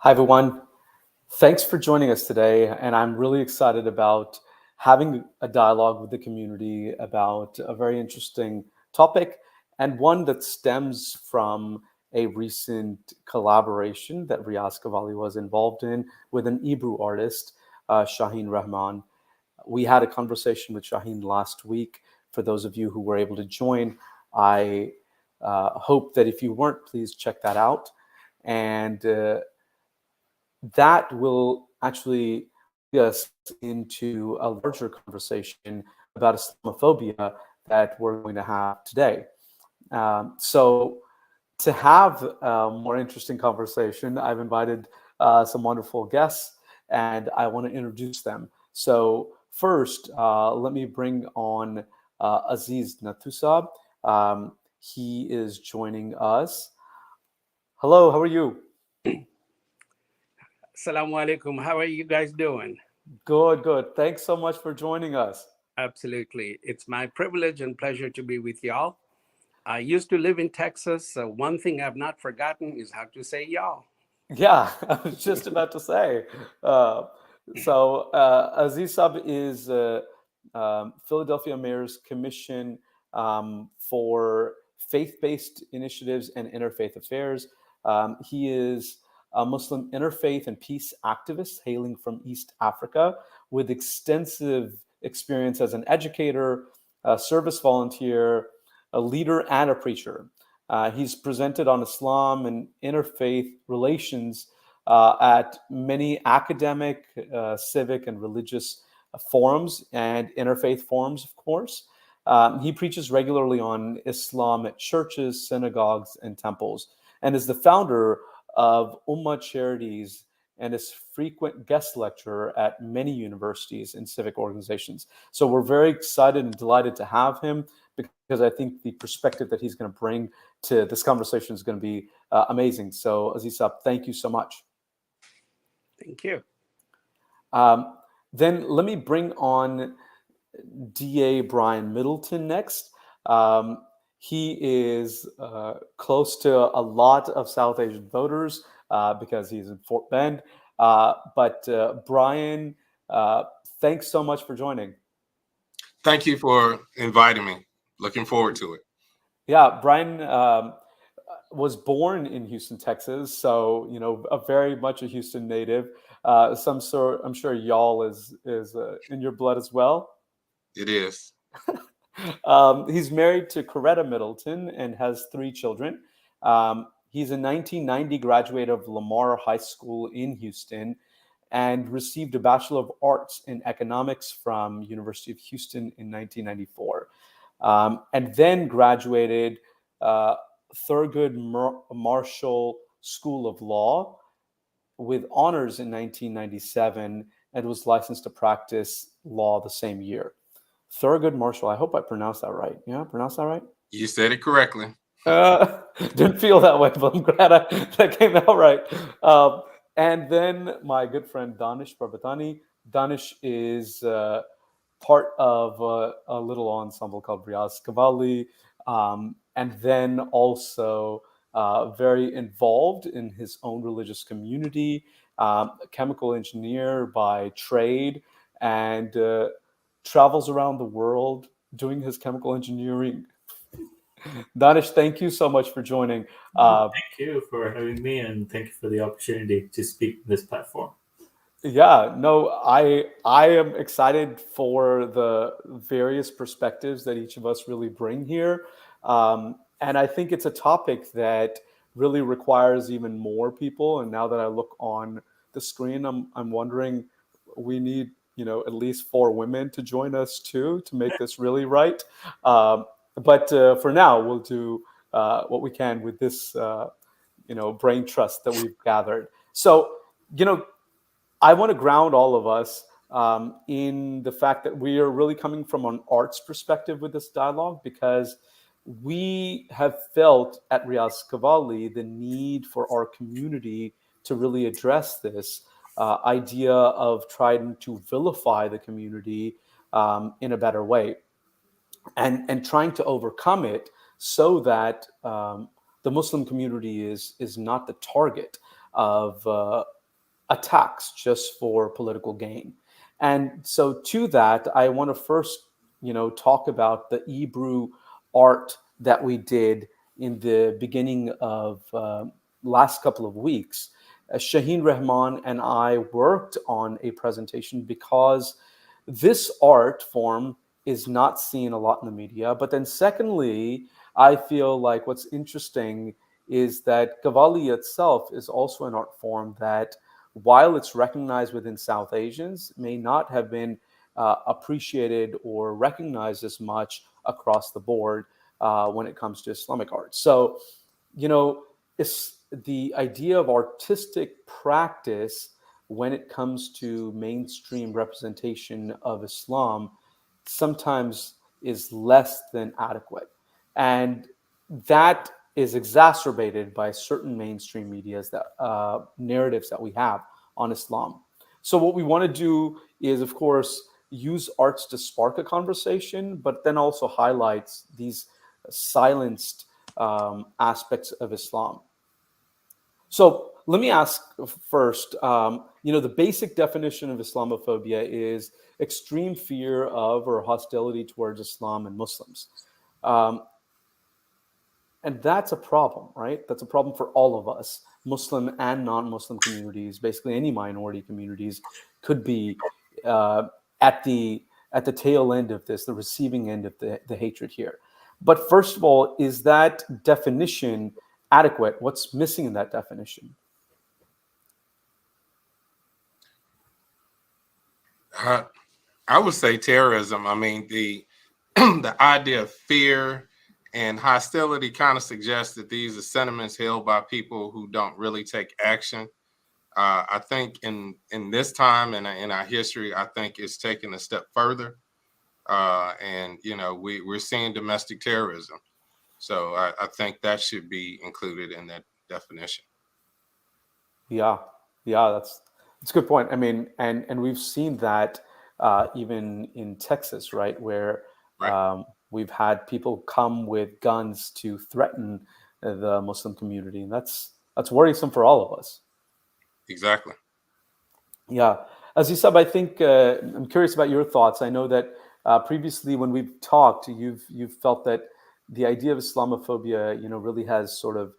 Hi, everyone. Thanks for joining us today. And I'm really excited about having a dialogue with the community about a very interesting topic and one that stems from a recent collaboration that Riaz Kavali was involved in with an Hebrew artist, Shaheen Rahman. We had a conversation with Shaheen last week. For those of you who were able to join, I hope that if you weren't, please check that out. And that will actually lead us into a larger conversation about Islamophobia that we're going to have today. So, to have a more interesting conversation, I've invited some wonderful guests, and I want to introduce them. So, first, let me bring on Aziz Natusab. He is joining us. Hello, how are you? Assalamu alaikum. How are you guys doing? Good, good. Thanks so much for joining us. Absolutely. It's my privilege and pleasure to be with y'all. I used to live in Texas, so one thing I've not forgotten is how to say y'all. Yeah, I was just about to say. Uh, Aziz Sab is Philadelphia Mayor's Commission for Faith-Based Initiatives and Interfaith Affairs. He is a Muslim interfaith and peace activist hailing from East Africa with extensive experience as an educator, a service volunteer, a leader, and a preacher. He's presented on Islam and interfaith relations at many academic, civic, and religious forums and interfaith forums, of course. He preaches regularly on Islam at churches, synagogues, and temples, and is the founder of Ummah Charities and is frequent guest lecturer at many universities and civic organizations. So we're very excited and delighted to have him because I think the perspective that he's going to bring to this conversation is going to be amazing. So Azizab, thank you so much. Thank you. Um, then let me bring on DA Brian Middleton next. Um, he is close to a lot of South Asian voters because he's in Fort Bend. But Brian, uh, thanks so much for joining. Thank you for inviting me. Looking forward to it. Yeah, Brian was born in Houston, Texas, so a very much a Houston native. Some sort, I'm sure y'all is in your blood as well. It is. He's married to Coretta Middleton and has three children. He's a 1990 graduate of Lamar High School in Houston and received a Bachelor of Arts in Economics from University of Houston in 1994, and then graduated uh, Thurgood Marshall School of Law with honors in 1997 and was licensed to practice law the same year. Thurgood Marshall. I hope I pronounced that right. Yeah, pronounced that right? You said it correctly. Didn't feel that way, but I'm glad that came out right. And then my good friend Danish Barbatani. Danish is part of a little ensemble called Riaz Kavali, and then also very involved in his own religious community, a chemical engineer by trade, and travels around the world doing his chemical engineering. Danish, thank you so much for joining. Thank you for having me, and thank you for the opportunity to speak on this platform. Yeah, no, I am excited for the various perspectives that each of us really bring here, and I think it's a topic that really requires even more people. And now that I look on the screen, I'm wondering we need at least four women to join us too to make this really right. Um, but for now, we'll do what we can with this brain trust that we've gathered. So you know I want to ground all of us in the fact that we are really coming from an arts perspective with this dialogue because we have felt at Riaz Kavali the need for our community to really address this idea of trying to vilify the community in a better way and trying to overcome it so that the Muslim community is not the target. of attacks just for political gain. And so to that, I want to first, talk about the Hebrew art that we did in the beginning of last couple of weeks. Shaheen Rahman and I worked on a presentation because this art form is not seen a lot in the media. But then secondly, I feel like what's interesting is that Qawwali itself is also an art form that, while it's recognized within South Asians, may not have been appreciated or recognized as much across the board when it comes to Islamic art. So, it's the idea of artistic practice when it comes to mainstream representation of Islam sometimes is less than adequate. And that is exacerbated by certain mainstream media's that narratives that we have on Islam. So what we want to do is, of course, use arts to spark a conversation, but then also highlights these silenced aspects of Islam. So let me ask first, the basic definition of Islamophobia is extreme fear of or hostility towards Islam and Muslims. Um, and that's a problem, right? That's a problem for all of us, Muslim and non-Muslim communities. Basically, any minority communities could be uh, at the tail end of this, the receiving end of the hatred here. But first of all, is that definition adequate? What's missing in that definition? I would say terrorism. I mean, the the idea of fear and hostility kind of suggests that these are sentiments held by people who don't really take action. I think in this time and in our history, I think it's taken a step further. And we're seeing domestic terrorism. So I think that should be included in that definition. Yeah, yeah, that's a good point. I mean, and we've seen that even in Texas, right, where Right. we've had people come with guns to threaten the Muslim community, and that's worrisome for all of us. Exactly. Yeah, Azizab, I think I'm curious about your thoughts. I know that previously when we've talked, you've felt that the idea of Islamophobia, really has sort of,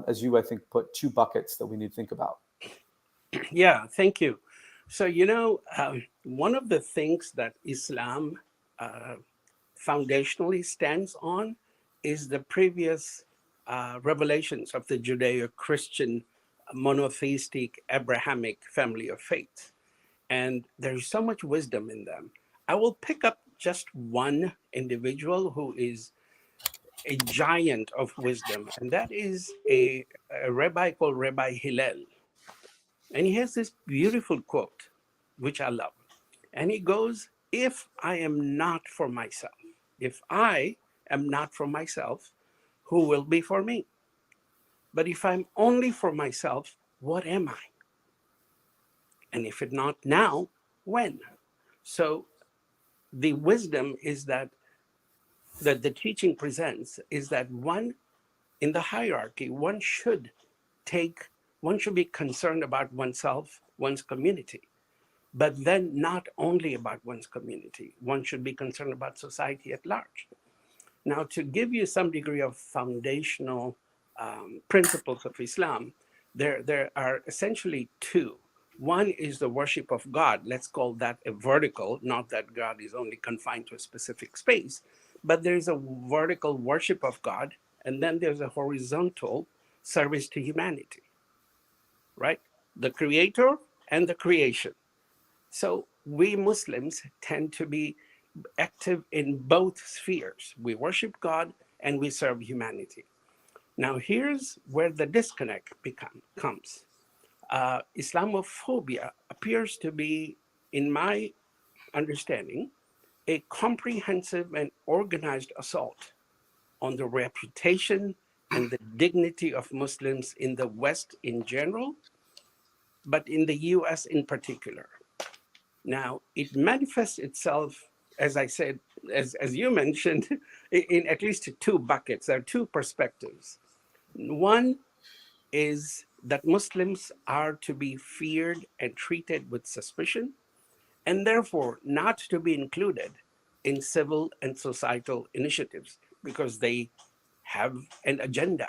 as you I think put, two buckets that we need to think about. Yeah, thank you. So, one of the things that Islam uh, foundationally stands on is the previous revelations of the Judeo Christian monotheistic Abrahamic family of faith. And there's so much wisdom in them. I will pick up just one individual who is a giant of wisdom, and that is a rabbi called Rabbi Hillel. And he has this beautiful quote, which I love. And he goes, "If I am not for myself, if I am not for myself, who will be for me? But if I'm only for myself, what am I? And if it not now, when?" So the wisdom is that the teaching presents is that one in the hierarchy, one should be concerned about oneself, one's community. But then not only about one's community, one should be concerned about society at large. Now, to give you some degree of foundational principles of Islam, there are essentially two. One is the worship of God. Let's call that a vertical, not that God is only confined to a specific space, but there's a vertical worship of God, and then there's a horizontal service to humanity, right? The creator and the creation. So we Muslims tend to be active in both spheres. We worship God and we serve humanity. Now, here's where the disconnect comes. Islamophobia appears to be, in my understanding, a comprehensive and organized assault on the reputation and the dignity of Muslims in the West in general, but in the US in particular. Now, it manifests itself, as I said, as you mentioned, in at least two buckets. There are two perspectives. One is that Muslims are to be feared and treated with suspicion, and therefore not to be included in civil and societal initiatives because they have an agenda,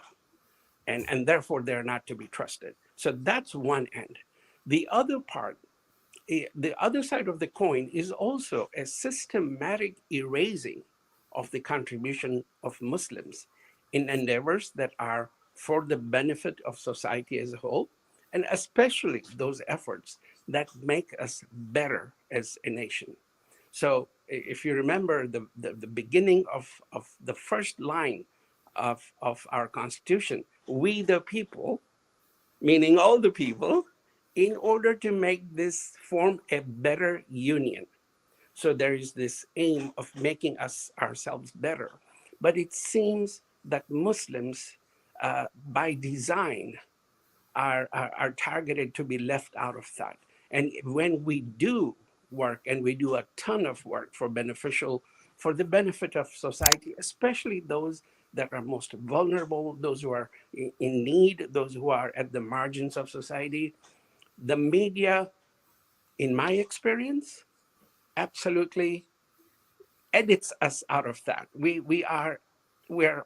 and therefore they're not to be trusted. So that's one end. The other part, the other side of the coin is also a systematic erasing of the contribution of Muslims in endeavors that are for the benefit of society as a whole, and especially those efforts that make us better as a nation. So if you remember the beginning of the first line of our Constitution, we the people, meaning all the people, in order to make this form a better union. So there is this aim of making us ourselves better. But it seems that Muslims, by design, are targeted to be left out of that. And when we do work, and we do a ton of work for the benefit of society, especially those that are most vulnerable, those who are in need, those who are at the margins of society, the media, in my experience, absolutely edits us out of that. We're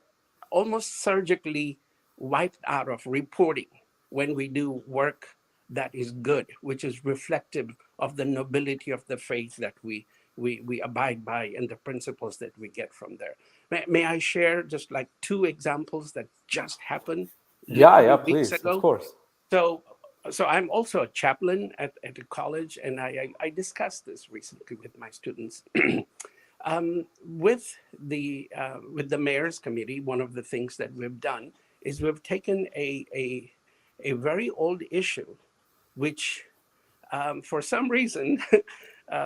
almost surgically wiped out of reporting when we do work that is good, which is reflective of the nobility of the faith that we abide by and the principles that we get from there. May I share just like two examples that just happened Yeah, literally yeah, weeks please, of ago? course. So, so I'm also a chaplain at a college, and I discussed this recently with my students. With the mayor's committee, one of the things that we've done is we've taken a very old issue, which for some reason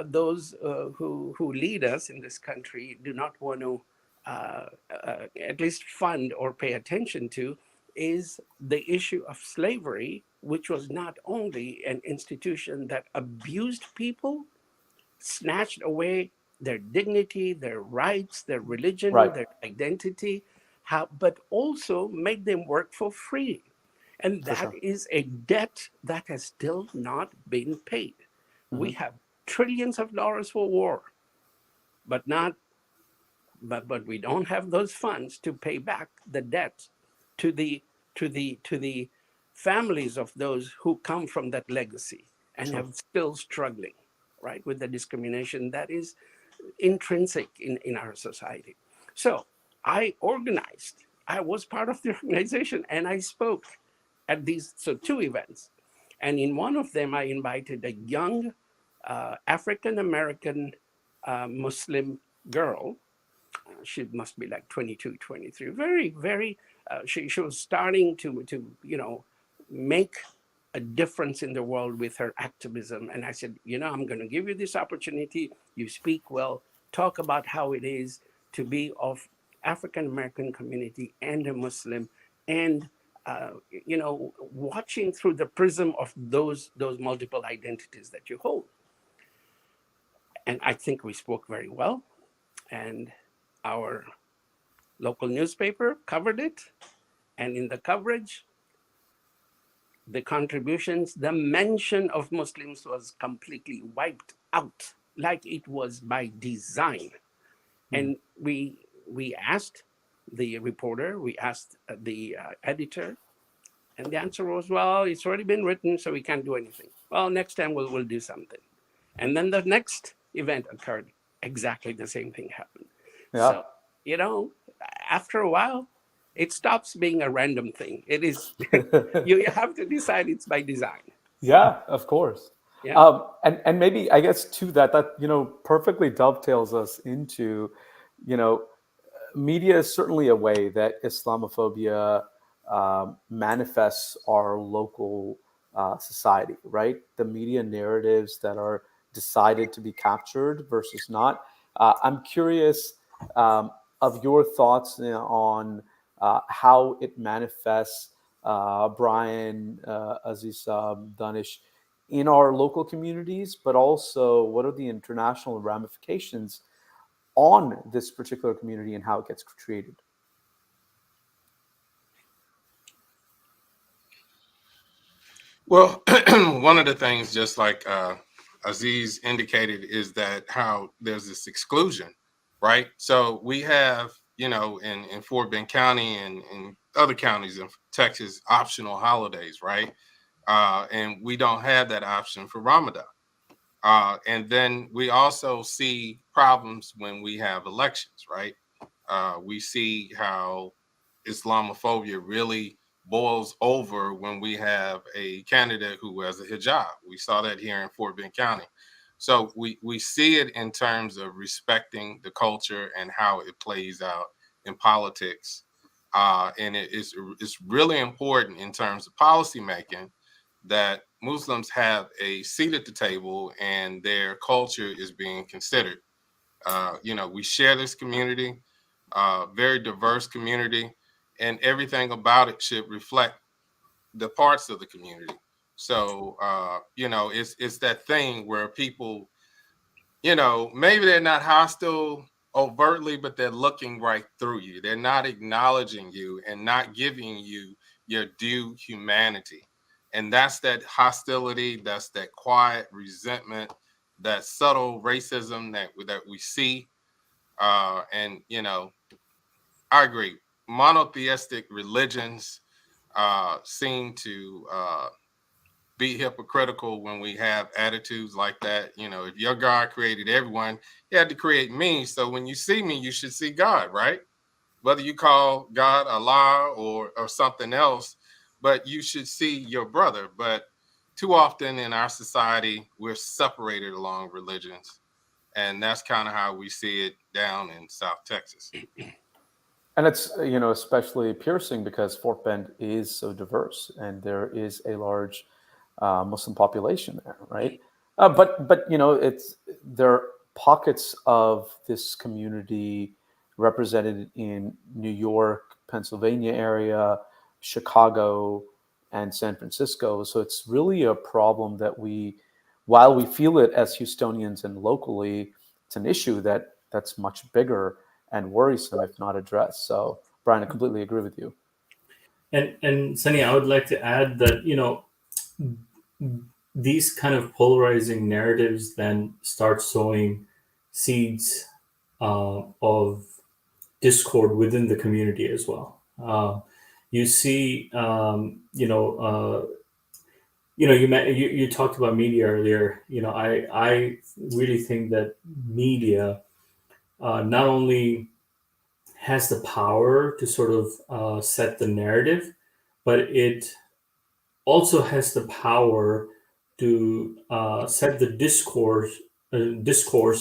those who lead us in this country do not want to at least fund or pay attention to, is the issue of slavery, which was not only an institution that abused people, snatched away their dignity, their rights, their religion, Right. their identity, but also made them work for free. And For that sure. is a debt that has still not been paid. We Hmm. have trillions of dollars for war, but not but we don't have those funds to pay back the debt to the families of those who come from that legacy and Sure. have still struggling, right, with the discrimination that is intrinsic in our society. So I was part of the organization, and I spoke at these two events. And in one of them, I invited a young African American Muslim girl. She must be like 22, 23. Very, very, she was starting to, make a difference in the world with her activism. And I said, I'm going to give you this opportunity. You speak well, talk about how it is to be of African American community and a Muslim, and watching through the prism of those multiple identities that you hold. And I think we spoke very well, and our local newspaper covered it. And in the coverage, the contributions, the mention of Muslims was completely wiped out, like it was by design. Mm. And we asked the reporter, we asked the editor, and the answer was, well, it's already been written, so we can't do anything. Well, next time we'll do something. And then the next event occurred. Exactly the same thing happened. Yeah. So, after a while, it stops being a random thing. It is, you have to decide it's by design. Yeah, of course. Yeah. And maybe I guess too that perfectly dovetails us into, you know, media is certainly a way that Islamophobia manifests our local society, right? The media narratives that are decided to be captured versus not. I'm curious of your thoughts on how it manifests, Brian, Aziz, Danish, in our local communities, but also what are the international ramifications on this particular community and how it gets created. Well, one of the things, just like Aziz indicated, is that how there's this exclusion, right? So we have, in Fort Bend County and in other counties in Texas, optional holidays, right? And we don't have that option for Ramadan. And then we also see problems when we have elections, right? We see how Islamophobia really boils over when we have a candidate who wears a hijab. We saw that here in Fort Bend County. So we see it in terms of respecting the culture and how it plays out in politics. And it's really important in terms of policy making that Muslims have a seat at the table and their culture is being considered. We share this community, very diverse community, and everything about it should reflect the parts of the community. So, it's that thing where people, maybe they're not hostile overtly, but they're looking right through you. They're not acknowledging you and not giving you your due humanity. And that's that hostility, that's that quiet resentment, that subtle racism that we see. And I agree. Monotheistic religions seem to be hypocritical when we have attitudes like that. If your God created everyone, he had to create me. So when you see me, you should see God, right? Whether you call God Allah or something else, but you should see your brother. But too often in our society, we're separated along religions. And that's kind of how we see it down in South Texas. And it's especially piercing because Fort Bend is so diverse, and there is a large Muslim population there, right? But it's there are pockets of this community represented in New York, Pennsylvania area, Chicago, and San Francisco. So it's really a problem that while we feel it as Houstonians and locally, it's an issue that's much bigger and worrisome if not addressed. So, Brian, I completely agree with you. And Sunny, I would like to add that these kind of polarizing narratives then start sowing seeds of discord within the community as well. You see, you talked about media earlier. I really think that media not only has the power to sort of set the narrative, but it also has the power to set the discourse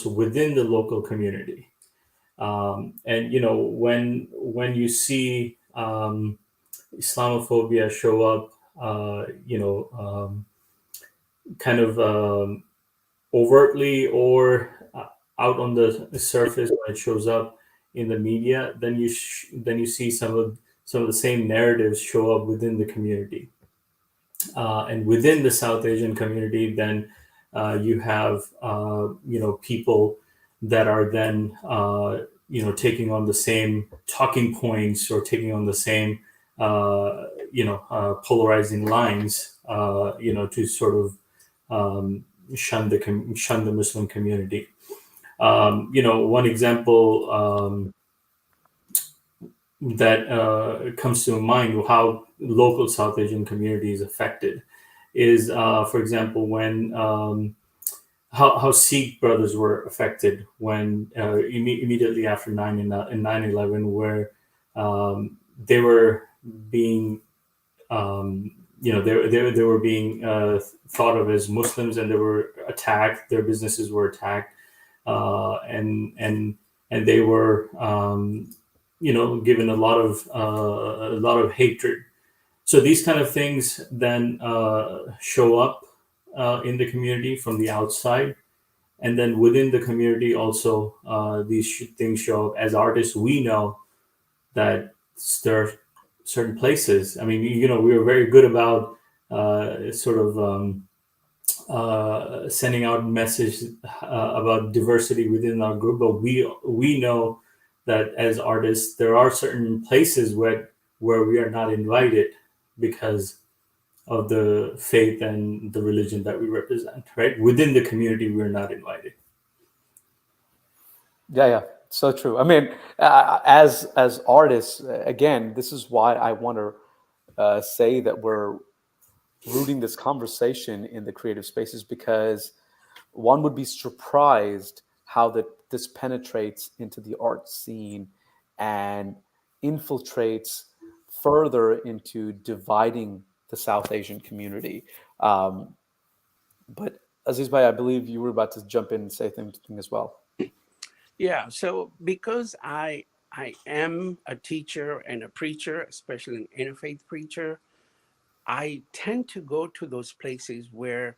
within the local community. And when you see Islamophobia show up, kind of overtly or out on the surface when it shows up in the media, then you see some of the same narratives show up within the community. And within the South Asian community, then you have people that are then taking on the same talking points or taking on the same polarizing lines, to sort of shun the Muslim community. One example that comes to mind how local South Asian community is affected is, for example, when how Sikh brothers were affected when immediately after 9/11, where they were being they were being thought of as Muslims, and they were attacked. Their businesses were attacked, and they were given a lot of hatred. So these kind of things then show up in the community from the outside, and then within the community also these things show up. As artists, we know that there are certain places. I mean, we were very good about sort of sending out messages about diversity within our group, but we know that as artists, there are certain places where we are not invited because of the faith and the religion that we represent, right? Within the community, we're not invited. Yeah, so true. I mean, as artists, again, this is why I want to say that we're rooting this conversation in the creative spaces, because one would be surprised how this penetrates into the art scene and infiltrates further into dividing the South Asian community. Um, but Aziz Bhai, I believe you were about to jump in and say something as well. Yeah, so because I am a teacher and a preacher, especially an interfaith preacher, I tend to go to those places where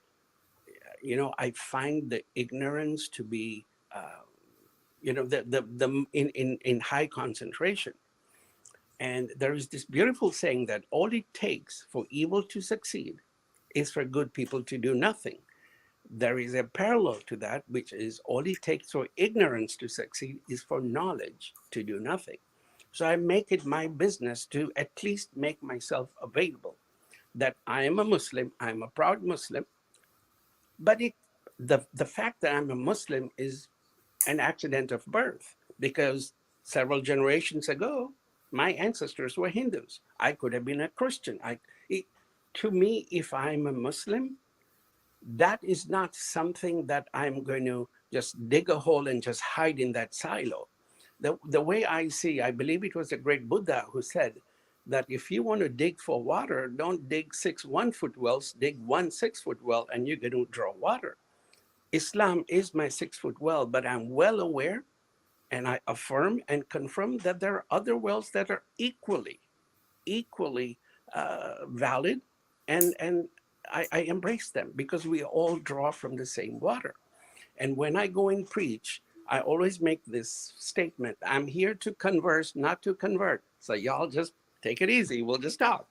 I find the ignorance to be the in high concentration. And there is this beautiful saying that all it takes for evil to succeed is for good people to do nothing. There is a parallel to that, which is all it takes for ignorance to succeed is for knowledge to do nothing. So I make it my business to at least make myself available that I am a Muslim, I'm a proud Muslim, but the fact that I'm a Muslim is an accident of birth, because several generations ago, my ancestors were Hindus. I could have been a Christian. To me, if I'm a Muslim, that is not something that I'm going to just dig a hole and just hide in that silo. The way I see, I believe it was the great Buddha who said that if you want to dig for water, don't dig 6 1-foot wells, dig 1 6-foot well, and you're going to draw water. Islam is my 6-foot well, but I'm well aware and I affirm and confirm that there are other wells that are equally valid, and I embrace them because we all draw from the same water. And when I go and preach, I always make this statement: I'm here to converse, not to convert. So y'all just take it easy. We'll just talk.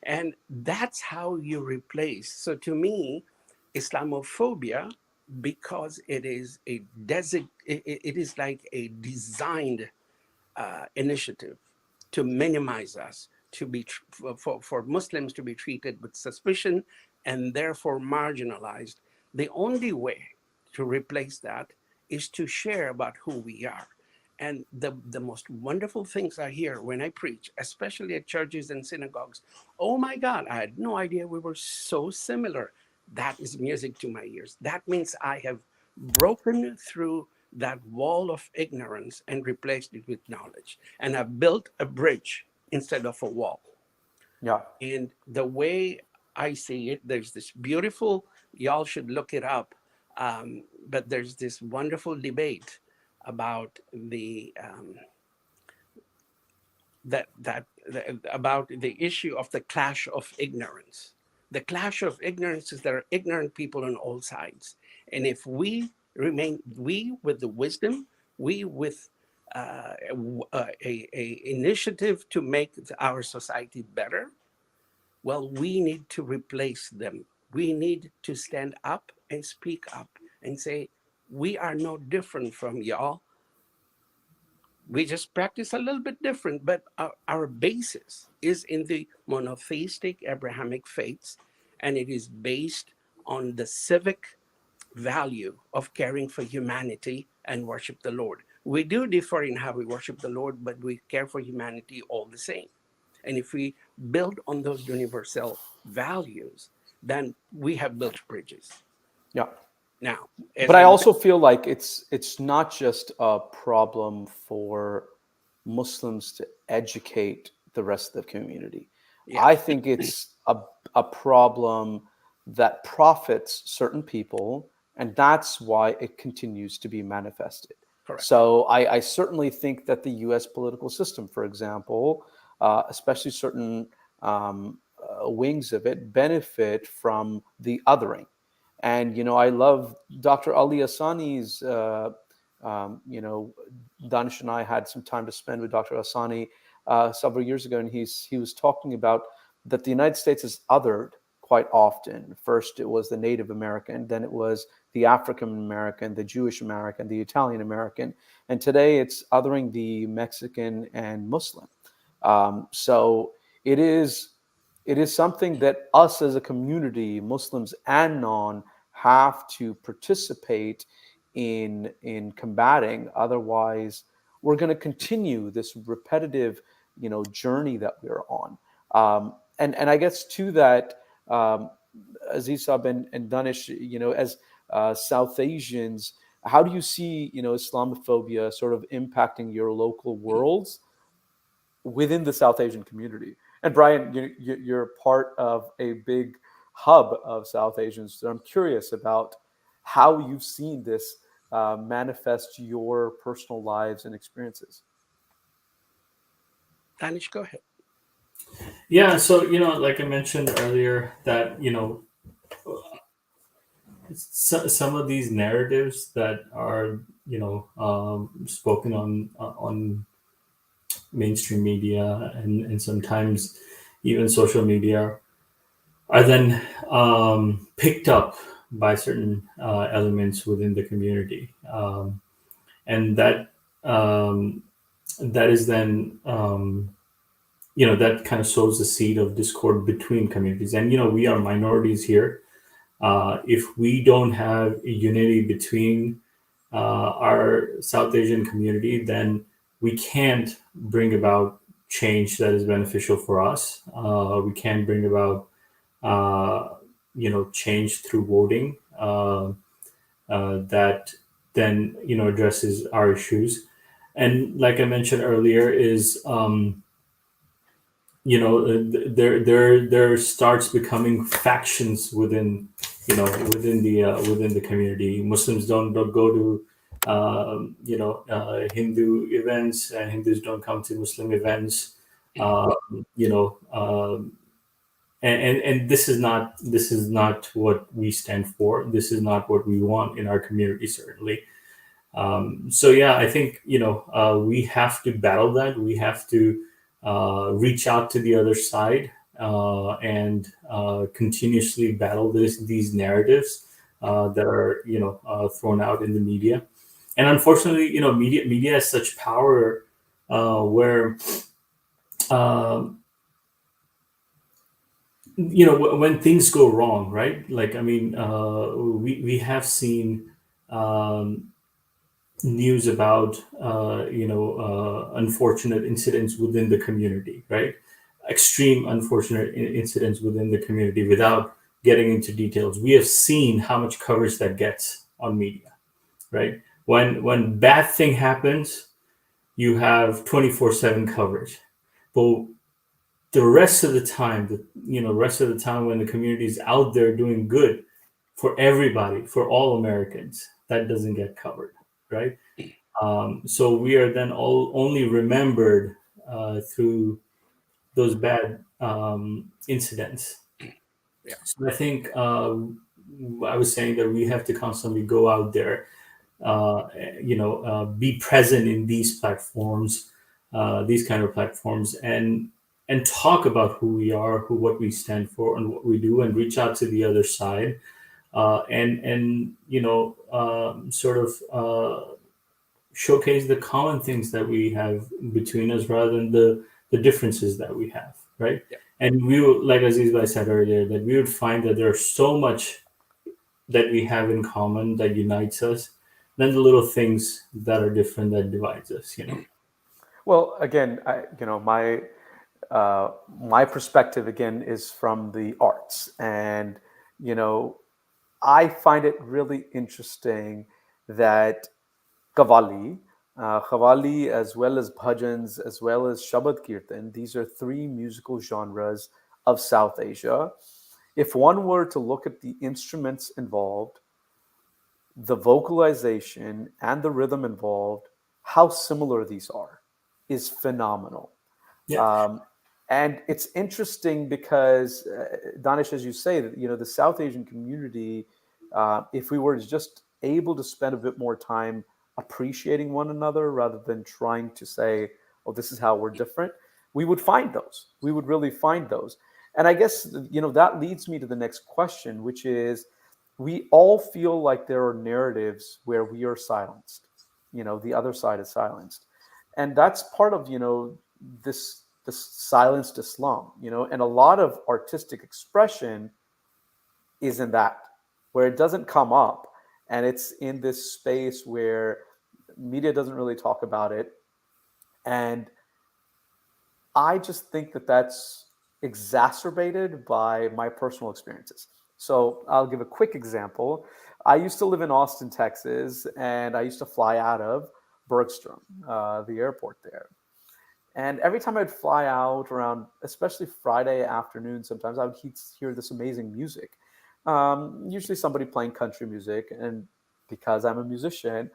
And that's how you replace. So to me, Islamophobia, because it is it is like a designed initiative to minimize us, to be for Muslims to be treated with suspicion and therefore marginalized. The only way to replace that is to share about who we are. And the most wonderful things I hear when I preach, especially at churches and synagogues, oh my God, I had no idea we were so similar. That is music to my ears. That means I have broken through that wall of ignorance and replaced it with knowledge. And I've built a bridge instead of a wall. Yeah. And the way I see it, there's this beautiful, y'all should look it up, but there's this wonderful debate about about the issue of the clash of ignorance. The clash of ignorance is there are ignorant people on all sides, and if we remain, we with the wisdom, we with a initiative to make our society better, well, we need to replace them. We need to stand up and speak up and say, we are no different from y'all. We just practice a little bit different, but our basis is in the monotheistic Abrahamic faiths, and it is based on the civic value of caring for humanity and worship the Lord. We do differ in how we worship the Lord, but we care for humanity all the same. And if we build on those universal values, then we have built bridges. Yeah. Now, But I also feel like it's not just a problem for Muslims to educate the rest of the community. Yeah. I think it's a problem that profits certain people, and that's why it continues to be manifested. Correct. So I certainly think that the U.S. political system, for example, especially certain wings of it, benefit from the othering. And I love Dr. Ali Asani's. Danish and I had some time to spend with Dr. Asani several years ago, and he was talking about that the United States is othered quite often. First, it was the Native American, then it was the African American, the Jewish American, the Italian American, and today it's othering the Mexican and Muslim. So it is it is something that us as a community, Muslims and non, have to participate in combating. Otherwise, we're going to continue this repetitive, journey that we're on. And I guess to that, um, Aziz Sab and Danish, as South Asians, how do you see, Islamophobia sort of impacting your local worlds within the South Asian community? And Brian, you're part of a big hub of South Asians. So I'm curious about how you've seen this manifest your personal lives and experiences. Danish, go ahead. Yeah, so like I mentioned earlier, that some of these narratives that are spoken on mainstream media and sometimes even social media are then picked up by certain elements within the community, and that is then that kind of sows the seed of discord between communities. And we are minorities here. If we don't have a unity between our South Asian community, then we can't bring about change that is beneficial for us. We can't bring about change through voting that then addresses our issues. And like I mentioned earlier, is there starts becoming factions within within the community. Muslims don't go to Hindu events, and Hindus don't come to Muslim events. Um, you know, and this is not what we stand for. This is not what we want in our community, certainly. So yeah, I think we have to battle that. We have to reach out to the other side and continuously battle these narratives that are thrown out in the media. And unfortunately, media has such power where um, when things go wrong, right? Like, I mean, we have seen um, news about unfortunate incidents within the community, right? Extreme unfortunate incidents within the community without getting into details. We have seen how much coverage that gets on media, right? When bad thing happens, you have 24/7 coverage. But the rest of the time, when the community is out there doing good for everybody, for all Americans, that doesn't get covered, right? So we are then all only remembered through those bad incidents. Yeah. So I think I was saying that we have to constantly go out there, be present in these platforms, these kind of platforms, and talk about who we are, what we stand for, and what we do, and reach out to the other side, and sort of showcase the common things that we have between us rather than the differences that we have, right? Yeah. And we would, like Aziz Bhai said earlier, that we would find that there's so much that we have in common that unites us than the little things that are different that divides us. Well, again, my perspective again is from the arts, and you know, I find it really interesting that Qawwali, as well as bhajans, as well as Shabad Kirtan, these are three musical genres of South Asia. If one were to look at the instruments involved, the vocalization and the rhythm involved, how similar these are is phenomenal. Yeah. Um, and it's interesting because, Danish, as you say, that the South Asian community, if we were just able to spend a bit more time appreciating one another rather than trying to say, "Oh, this is how we're different," we would find those. We would really find those. And I guess that leads me to the next question, which is, we all feel like there are narratives where we are silenced. The other side is silenced, and that's part of this this silenced Islam, and a lot of artistic expression is in that, where it doesn't come up, and it's in this space where media doesn't really talk about it. And I just think that that's exacerbated by my personal experiences. So I'll give a quick example. I used to live in Austin, Texas, and I used to fly out of Bergstrom, the airport there. And every time I'd fly out around, especially Friday afternoon, sometimes I would hear this amazing music. Usually somebody playing country music. And because I'm a musician,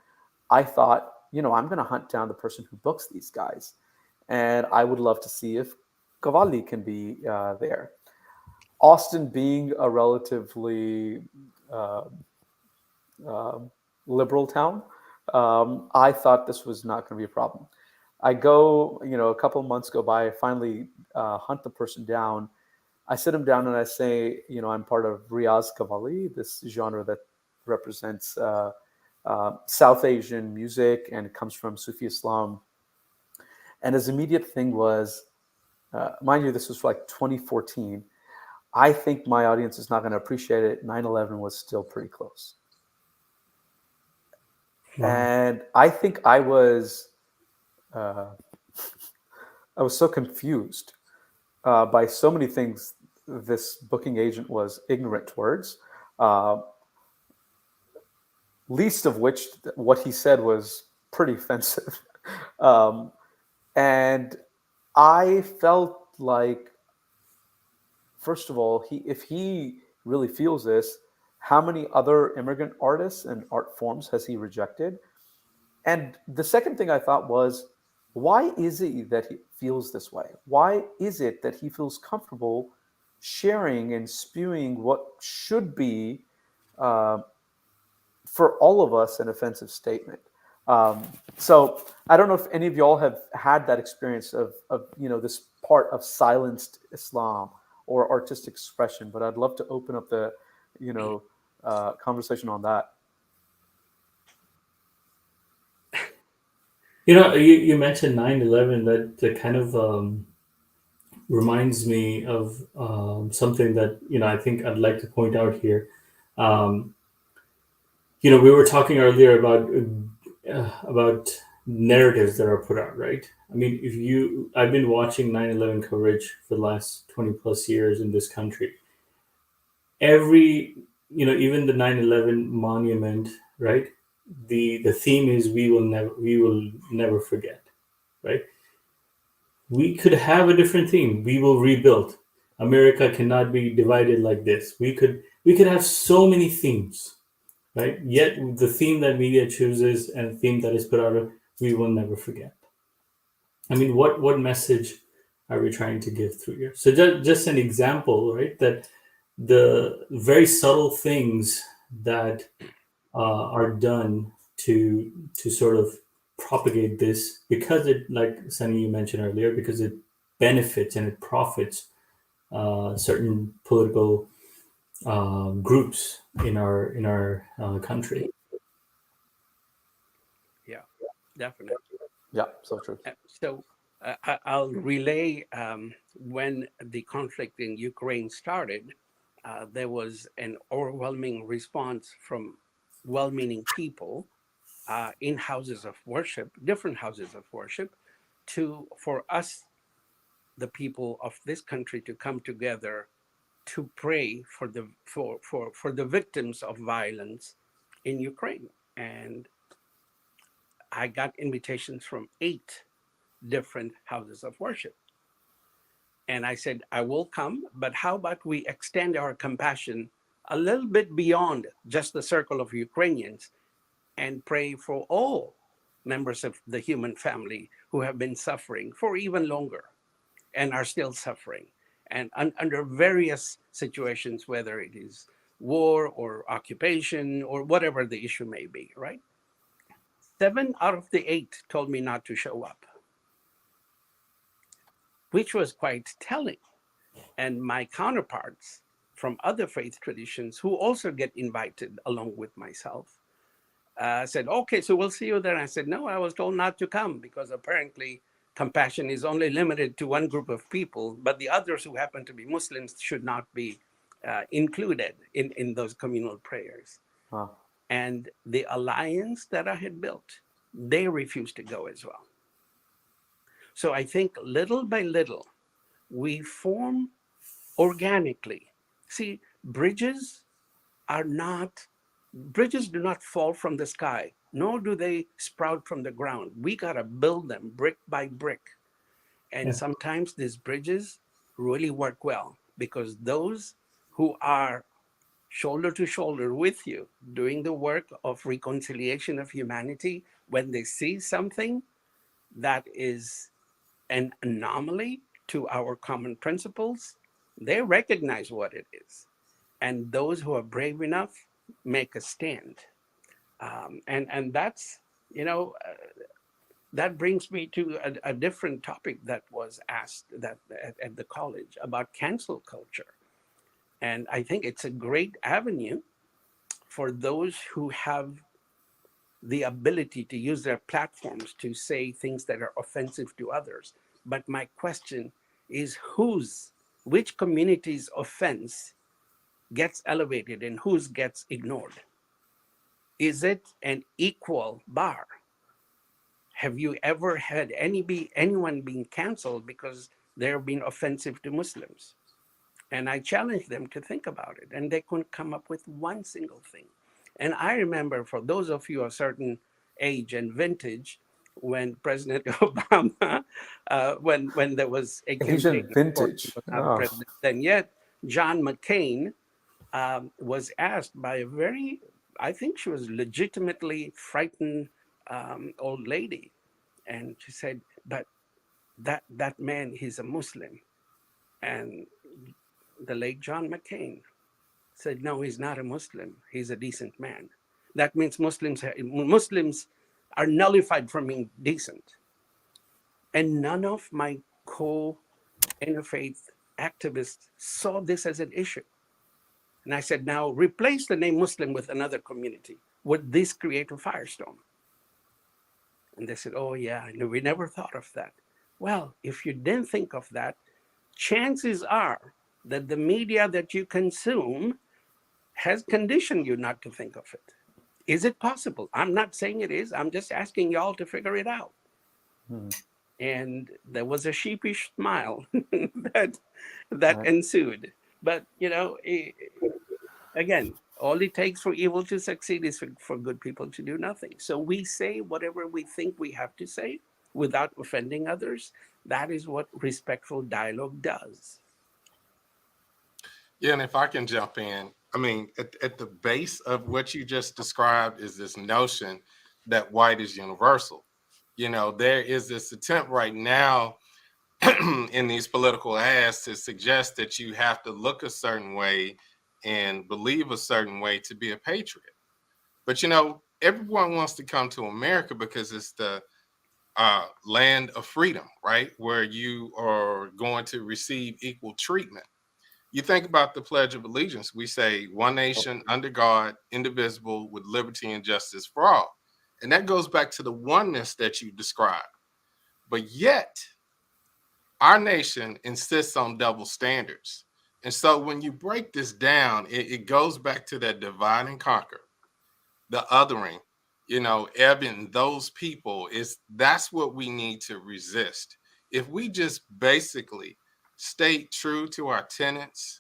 I thought, I'm going to hunt down the person who books these guys. And I would love to see if Cavalli can be there. Austin being a relatively uh, uh, liberal town, I thought this was not going to be a problem. I go, a couple of months go by, I finally hunt the person down. I sit him down and I say, I'm part of Riaz Cavalli, this genre that represents South Asian music, and it comes from Sufi Islam. And his immediate thing was, mind you, this was like 2014. I think my audience is not going to appreciate it. 9/11 was still pretty close. Wow. And I think I was so confused by so many things this booking agent was ignorant towards. Uh, least of which, what he said was pretty offensive. um, and I felt like, first of all, if he really feels this, how many other immigrant artists and art forms has he rejected? And the second thing I thought was, why is it that he feels this way? Why is it that he feels comfortable sharing and spewing what should be, uh, for all of us, an offensive statement? So I don't know if any of y'all have had that experience of this part of silenced Islam or artistic expression, but I'd love to open up the conversation on that. You mentioned 9/11. That kind of reminds me of something that I think I'd like to point out here. Um, we were talking earlier about narratives that are put out, right? I mean, I've been watching 9/11 coverage for the last 20 plus years in this country. Even the 9/11 monument, right? The theme is we will never forget, right? We could have a different theme. We will rebuild. America cannot be divided like this. We could have so many themes, right? Yet the theme that media chooses and the theme that is put out, we will never forget. I mean, what message are we trying to give through here? So just an example, right? That the very subtle things that are done to sort of propagate this, because it, like Sunny you mentioned earlier, because it benefits and it profits certain political groups in our country. Yeah, definitely. Yeah, so true. So I'll relay when the conflict in Ukraine started, there was an overwhelming response from well-meaning people in houses of worship, different houses of worship, for us, the people of this country, to come together to pray for the victims of violence in Ukraine. And I got invitations from 8 different houses of worship. And I said, I will come, but how about we extend our compassion a little bit beyond just the circle of Ukrainians and pray for all members of the human family who have been suffering for even longer and are still suffering, and under various situations, whether it is war or occupation or whatever the issue may be, right? 7 out of the 8 told me not to show up, which was quite telling. And my counterparts from other faith traditions, who also get invited along with myself, said, okay, so we'll see you there. And I said, no, I was told not to come because apparently compassion is only limited to one group of people, but the others who happen to be Muslims should not be included in those communal prayers. Wow. And the alliance that I had built, they refused to go as well. So I think little by little, we form organically. See, bridges do not fall from the sky, nor do they sprout from the ground. We got to build them brick by brick. And sometimes these bridges really work well because those who are shoulder to shoulder with you doing the work of reconciliation of humanity, when they see something that is an anomaly to our common principles, they recognize what it is. And those who are brave enough make a stand. And that's, that brings me to a different topic that was asked at the college about cancel culture. And I think it's a great avenue for those who have the ability to use their platforms to say things that are offensive to others. But my question is which community's offense gets elevated and whose gets ignored? Is it an equal bar? Have you ever had anyone being canceled because they're being offensive to Muslims? And I challenged them to think about it, and they couldn't come up with one single thing. And I remember, for those of you a certain age and vintage, when President Obama, when there was a Asian campaign, vintage. not president then yet, John McCain was asked by a very, I think she was legitimately frightened old lady, and she said, "But that man, he's a Muslim," and the late John McCain said, "No, he's not a Muslim. He's a decent man." That means Muslims are nullified from being decent. And none of my co-interfaith activists saw this as an issue. And I said, now replace the name Muslim with another community. Would this create a firestorm? And they said, oh yeah, no, we never thought of that. Well, if you didn't think of that, chances are that the media that you consume has conditioned you not to think of it. Is it possible? I'm not saying it is. I'm just asking y'all to figure it out. And there was a sheepish smile that ensued. But, again, all it takes for evil to succeed is for good people to do nothing. So we say whatever we think we have to say without offending others. That is what respectful dialogue does. Yeah, and if I can jump in, I mean, at the base of what you just described is this notion that white is universal. There is this attempt right now in these political ads to suggest that you have to look a certain way and believe a certain way to be a patriot. But, everyone wants to come to America because it's the land of freedom, right? Where you are going to receive equal treatment. You think about the Pledge of Allegiance, we say one nation under God, indivisible, with liberty and justice for all. And that goes back to the oneness that you described. But yet, our nation insists on double standards. And so when you break this down, it goes back to that divide and conquer, the othering, ebbing those people. That's what we need to resist. If we just basically stay true to our tenets,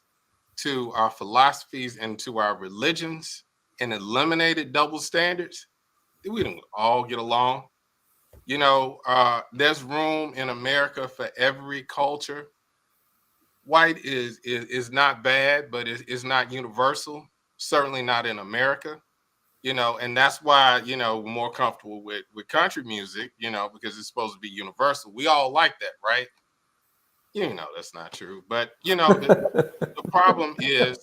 to our philosophies, and to our religions, and eliminated double standards, we don't all get along. There's room in America for every culture. White is not bad, but it's not universal. Certainly not in America. And that's why, we're more comfortable with country music, because it's supposed to be universal. We all like that, right? That's not true. But, the problem is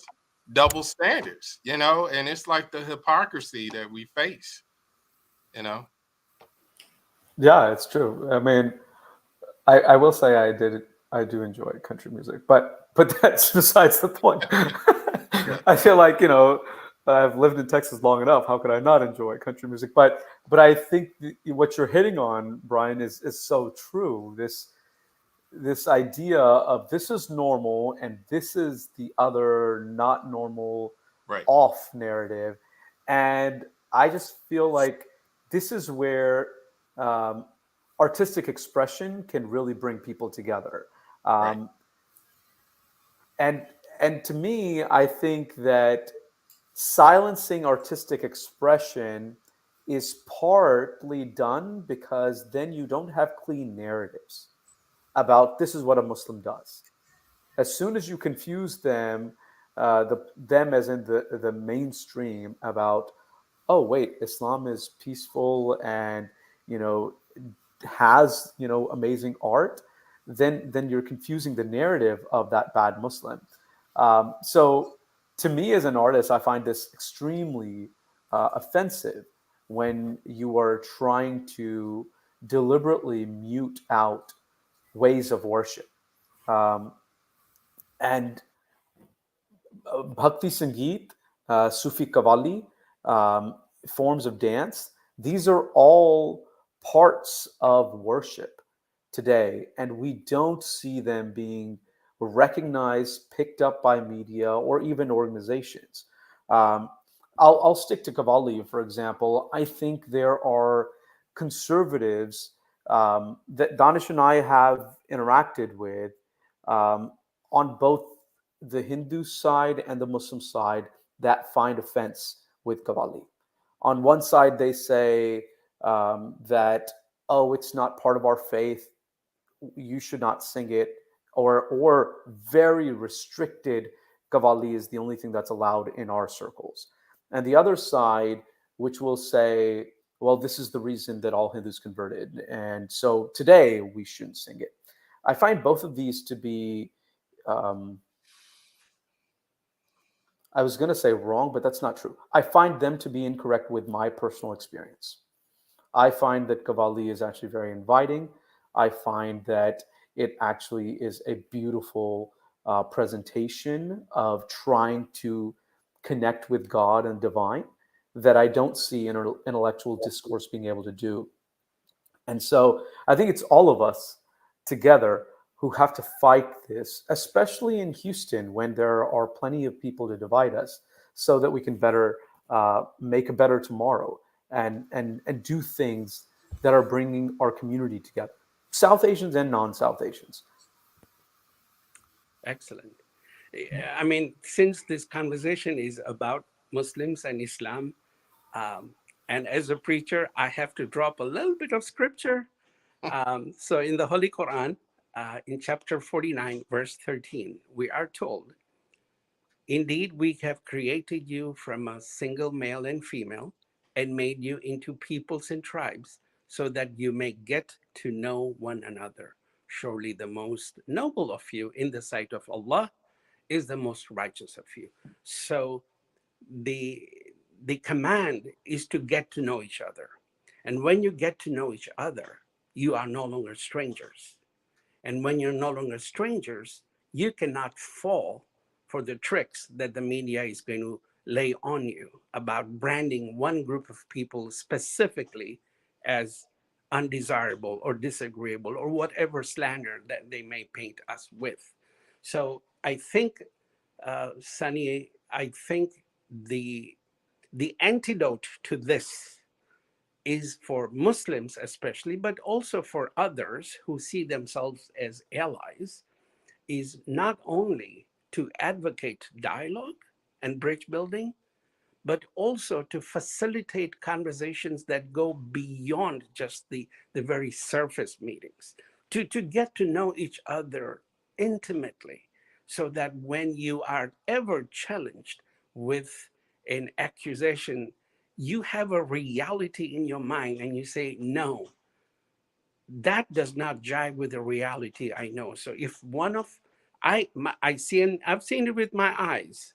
double standards, and it's like the hypocrisy that we face, Yeah, it's true. I mean, I will say I do enjoy country music, but that's besides the point. I feel like, I've lived in Texas long enough. How could I not enjoy country music? But I think what you're hitting on, Brian, is so true. This idea of this is normal and this is the other not normal Right. off narrative. And I just feel like this is where um, artistic expression can really bring people together. Right. Um, and and to me, I think that silencing artistic expression is partly done because then you don't have clean narratives about this is what a Muslim does. As soon as you confuse them, them as in the mainstream about, oh wait, Islam is peaceful and you know has amazing art, then you're confusing the narrative of that bad Muslim. So to me as an artist, I find this extremely offensive when you are trying to deliberately mute out ways of worship. Um, and Bhakti Sangeet, Sufi Qawwali, um, forms of dance, these are all parts of worship today, and we don't see them being recognized, picked up by media or even organizations. Um, I'll stick to Qawwali, for example. I think there are conservatives that Danish and I have interacted with um, on both the Hindu side and the Muslim side that find offense with Qawwali. On one side, they say that, oh, it's not part of our faith, you should not sing it, or very restricted, Qawwali is the only thing that's allowed in our circles. And the other side, which will say, well, this is the reason that all Hindus converted, and so today we shouldn't sing it. I find both of these to be um, I was going to say wrong, but that's not true. I find them to be incorrect with my personal experience. I find that Qawwali is actually very inviting. I find that it actually is a beautiful presentation of trying to connect with God and divine that I don't see intellectual discourse being able to do. And so I think it's all of us together who have to fight this, especially in Houston when there are plenty of people to divide us, so that we can better make a better tomorrow and do things that are bringing our community together, South Asians and non-South Asians. Excellent. I mean, since this conversation is about Muslims and Islam, um, and as a preacher, I have to drop a little bit of scripture. So in the Holy Quran, in chapter 49, verse 13, we are told, indeed, we have created you from a single male and female and made you into peoples and tribes so that you may get to know one another. Surely the most noble of you in the sight of Allah is the most righteous of you. So the the command is to get to know each other. And when you get to know each other, you are no longer strangers. And when you're no longer strangers, you cannot fall for the tricks that the media is going to lay on you about branding one group of people specifically as undesirable or disagreeable or whatever slander that they may paint us with. So I think, Sunny, I think the the antidote to this is for Muslims especially, but also for others who see themselves as allies, is not only to advocate dialogue and bridge building, but also to facilitate conversations that go beyond just the very surface meetings, to get to know each other intimately, so that when you are ever challenged with an accusation, you have a reality in your mind and you say, no, that does not jive with the reality I know. So if one of I've seen it with my eyes.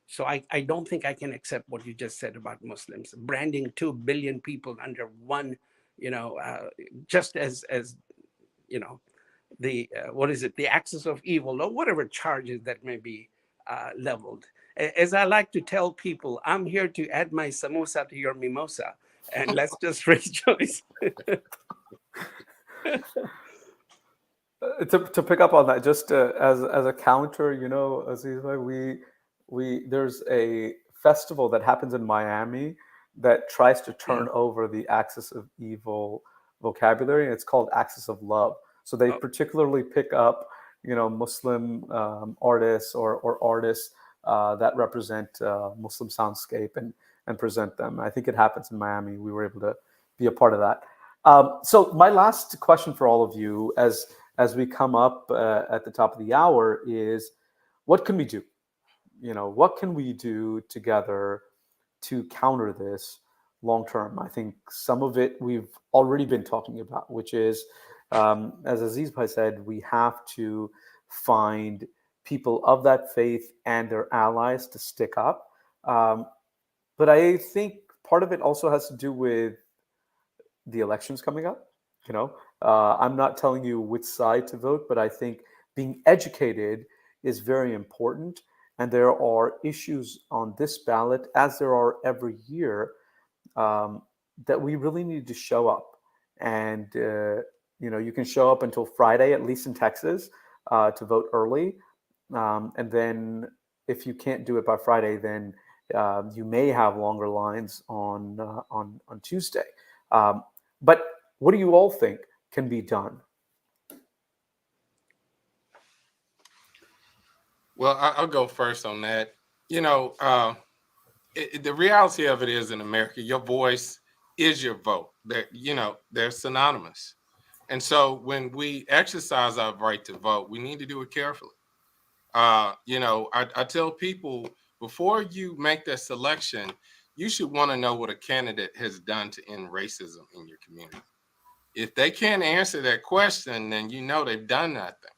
So I don't think I can accept what you just said about Muslims branding 2 billion people under one, you know, just as you know, the what is it, the axis of evil or whatever charges that may be leveled. As I like to tell people, I'm here to add my samosa to your mimosa, and let's just rejoice. To pick up on that, just as a counter, Aziz, we there's a festival that happens in Miami that tries to turn over the axis of evil vocabulary, and it's called Axis of Love. So they Oh, particularly pick up, Muslim artists or artists that represent Muslim soundscape and present them. I think it happens in Miami. We were able to be a part of that. So my last question for all of you, as we come up at the top of the hour, is what can we do? What can we do together to counter this long term? I think some of it we've already been talking about, which is, as Aziz Bhai said, we have to find people of that faith and their allies to stick up. Um, but I think part of it also has to do with the elections coming up. I'm not telling you which side to vote, but I think being educated is very important. And there are issues on this ballot, as there are every year, um, that we really need to show up. And you can show up until Friday, at least in Texas, to vote early. And then if you can't do it by Friday, then you may have longer lines on Tuesday. But what do you all think can be done? Well, I'll go first on that. You know, the reality of it is in America, your voice is your vote. They're synonymous. And so when we exercise our right to vote, we need to do it carefully. I tell people before you make that selection, you should want to know what a candidate has done to end racism in your community. If they can't answer that question, then they've done nothing.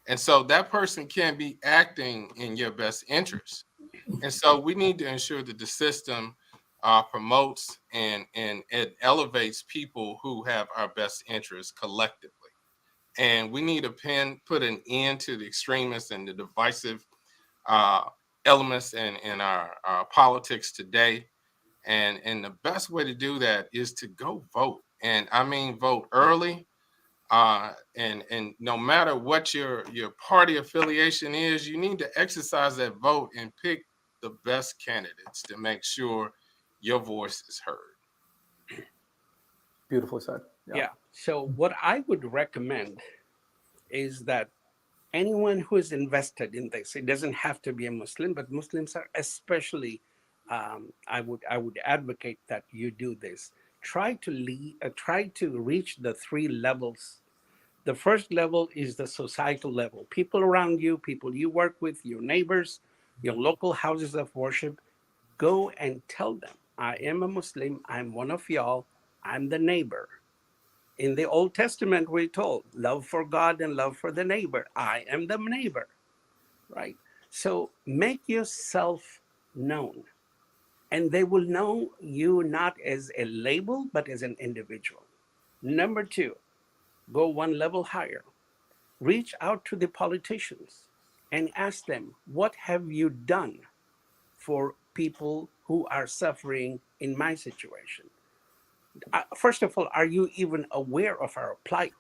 And so that person can't be acting in your best interest. And so we need to ensure that the system promotes and it elevates people who have our best interests collectively. And we need to put an end to the extremists and the divisive uh, elements in our politics today. And the best way to do that is to go vote. And I mean, vote early. And no matter what your party affiliation is, you need to exercise that vote and pick the best candidates to make sure your voice is heard. Beautifully said. Yeah. yeah. So, what I would recommend is that anyone who is invested in this, it doesn't have to be a Muslim, but Muslims are especially, I would advocate that you do this. Try to reach the three levels. The first level is the societal level. People around you, people you work with, your neighbors, your local houses of worship. Go and tell them, I am a Muslim, I'm one of y'all, I'm the neighbor. In the Old Testament, we're told love for God and love for the neighbor. I am the neighbor, right? So make yourself known, and they will know you not as a label, but as an individual. Number two, go one level higher. Reach out to the politicians and ask them, what have you done for people who are suffering in my situation? First of all, are you even aware of our plight?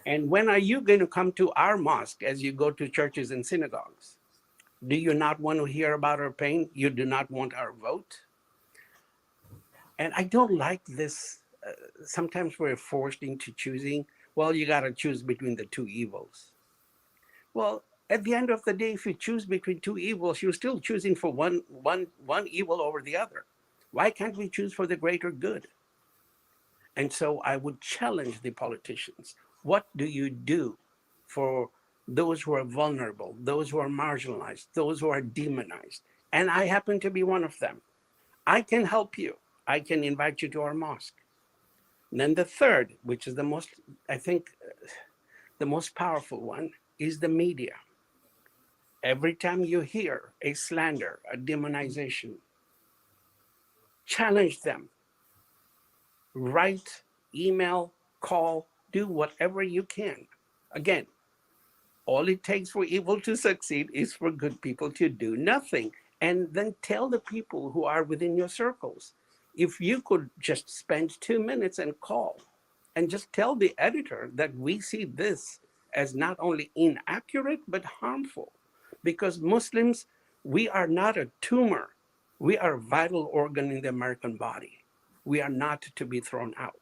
And when are you going to come to our mosque as you go to churches and synagogues? Do you not want to hear about our pain? You do not want our vote? And I don't like this. Sometimes we're forced into choosing. Well, you got to choose between the two evils. Well, at the end of the day, if you choose between two evils, you're still choosing for one evil over the other. Why can't we choose for the greater good? And so I would challenge the politicians. What do you do for those who are vulnerable, those who are marginalized, those who are demonized? And I happen to be one of them. I can help you. I can invite you to our mosque. And then the third, which is the most, I think, the most powerful one, is the media. Every time you hear a slander, a demonization, challenge them. Write, email, call, do whatever you can. Again, All it takes for evil to succeed is for good people to do nothing. And then tell the people who are within your circles. If you could just spend 2 minutes and call and just tell the editor that we see this as not only inaccurate but harmful. Because Muslims, we are not a tumor, we are a vital organ in the American body. We are not to be thrown out.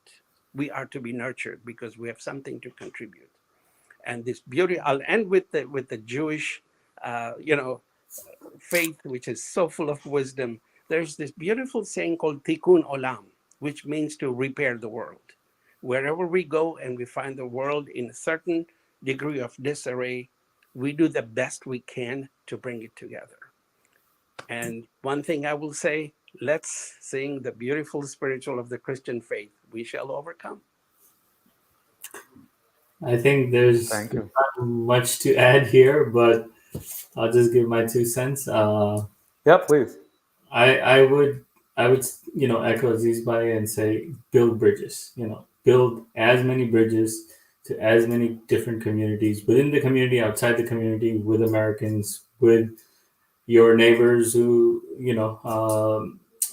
We are to be nurtured because we have something to contribute. And this beauty, I'll end with the Jewish, you know, faith, which is so full of wisdom. There's this beautiful saying called tikkun olam, which means to repair the world. Wherever we go and we find the world in a certain degree of disarray, we do the best we can to bring it together. And one thing I will say, let's sing the beautiful spiritual of the Christian faith. We shall overcome. I think there's Thank you. not much to add here, but I'll just give my 2 cents. Yeah, please. I would echo Aziz Bhai and say build bridges. Build as many bridges to as many different communities within the community, outside the community, with Americans, with your neighbors who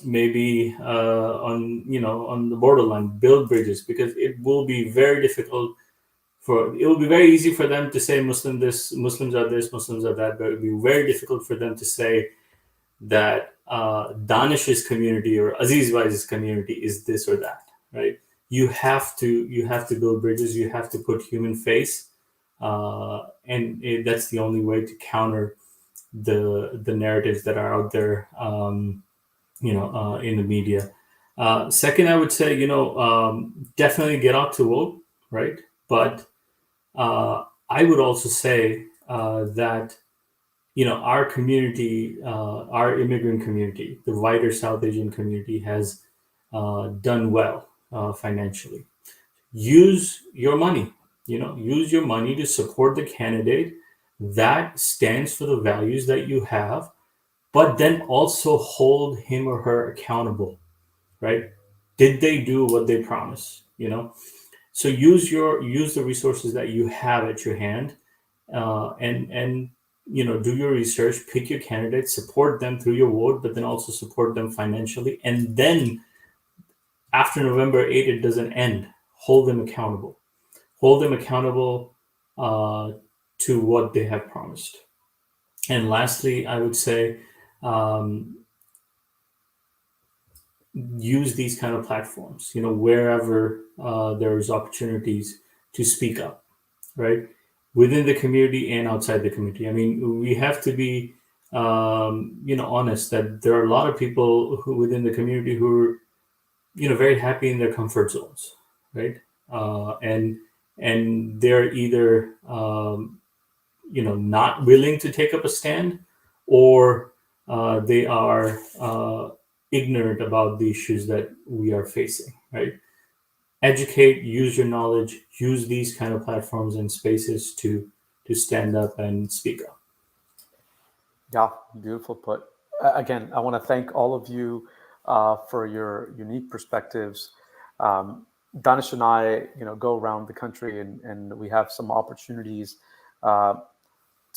maybe on the borderline. Build bridges, because it will be very difficult. It will be very easy for them to say Muslims are this, Muslims are that, but it will be very difficult for them to say that Danish's community or Aziz Bai's community is this or that, right? You have to build bridges. You have to put human face, that's the only way to counter the narratives that are out there, in the media. Second, I would say, definitely get out to vote, right? But I would also say that our community, our immigrant community, the wider South Asian community has done well financially. Use your money. Use your money to support the candidate that stands for the values that you have, but then also hold him or her accountable, right? Did they do what they promised? So use the resources that you have at your hand, and do your research, pick your candidates, support them through your vote, but then also support them financially. And then after November 8th, it doesn't end. Hold them accountable. Hold them accountable to what they have promised. And lastly, I would say use these kind of platforms, wherever there's opportunities to speak up, right? Within the community and outside the community. I mean, we have to be, honest that there are a lot of people who within the community who are, very happy in their comfort zones, right? And they're either, not willing to take up a stand, or they are ignorant about the issues that we are facing, right? Educate, use your knowledge, use these kind of platforms and spaces to stand up and speak up. Yeah, beautiful put. Again, I want to thank all of you for your unique perspectives. Danish and I, go around the country, and we have some opportunities uh,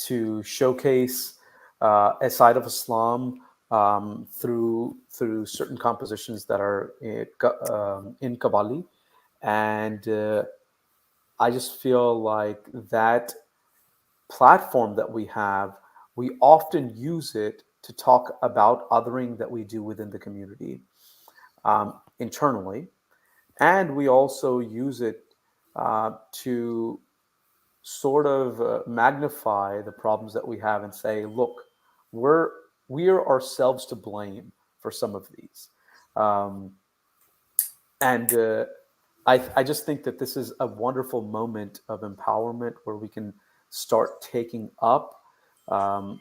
to showcase a side of Islam through certain compositions that are in Qawwali, and I just feel like that platform that we have, we often use it to talk about othering that we do within the community internally, and we also use it to sort of magnify the problems that we have and say, look, we're we are ourselves to blame for some of these. Um, and I just think that this is a wonderful moment of empowerment where we can start taking up um,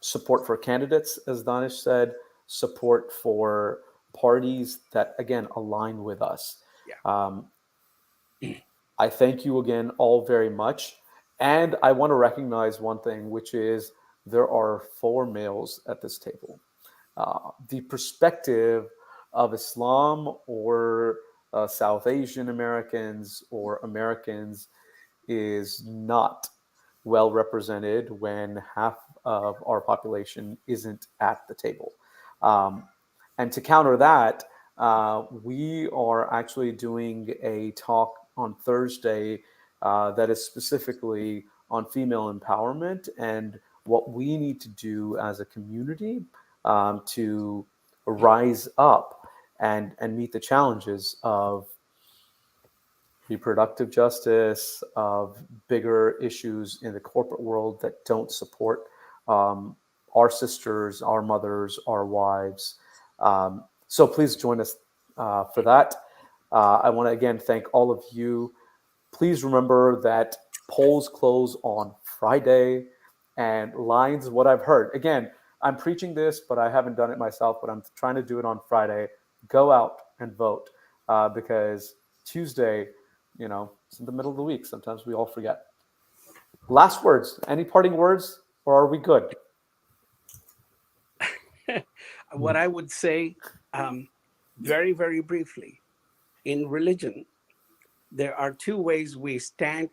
support for candidates, as Danish said, support for parties that, again, align with us. Yeah. I thank you again all very much. And I want to recognize one thing, which is there are four males at this table. The perspective of Islam or South Asian Americans or Americans is not well represented when half of our population isn't at the table. And to counter that, we are actually doing a talk on Thursday that is specifically on female empowerment and what we need to do as a community to rise up and meet the challenges of reproductive justice, of bigger issues in the corporate world that don't support our sisters, our mothers, our wives. So please join us for that. I want to again thank all of you. Please remember that polls close on Friday and lines, what I've heard. Again, I'm preaching this, but I haven't done it myself, but I'm trying to do it on Friday. Go out and vote because Tuesday, it's in the middle of the week. Sometimes we all forget. Last words. Any parting words, or are we good? What I would say, very, very briefly, in religion, there are two ways we think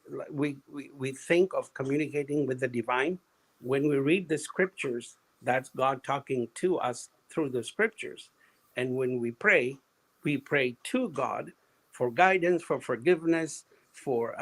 of communicating with the divine. When we read the scriptures, that's God talking to us through the scriptures. And when we pray to God for guidance, for forgiveness, for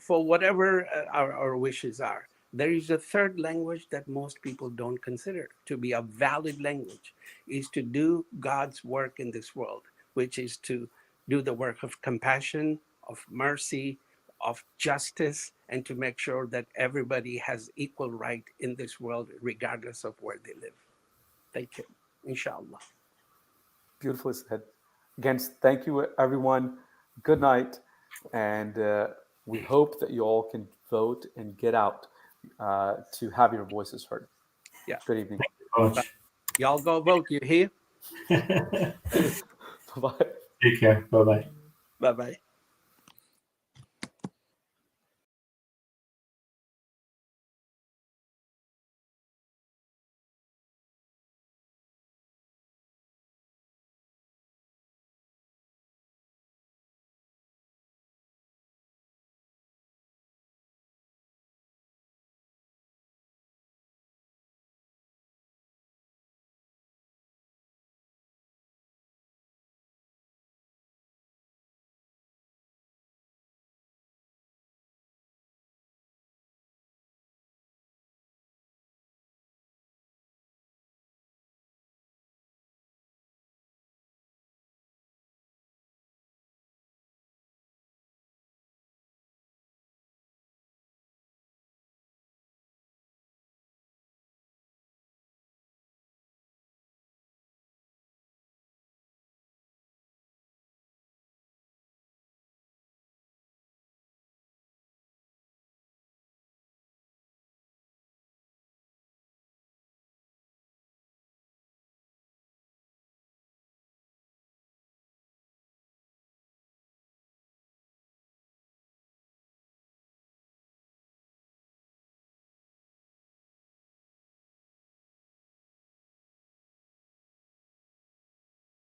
whatever our wishes are. There is a third language that most people don't consider to be a valid language, is to do God's work in this world, which is to do the work of compassion, of mercy, of justice, and to make sure that everybody has equal right in this world, regardless of where they live. Thank you. Inshallah. Beautifully said. Again, thank you, everyone. Good night. And we hope that you all can vote and get out to have your voices heard. Yeah. Good evening. Y'all go vote. You hear? Bye-bye. Take care. Bye-bye. Bye-bye.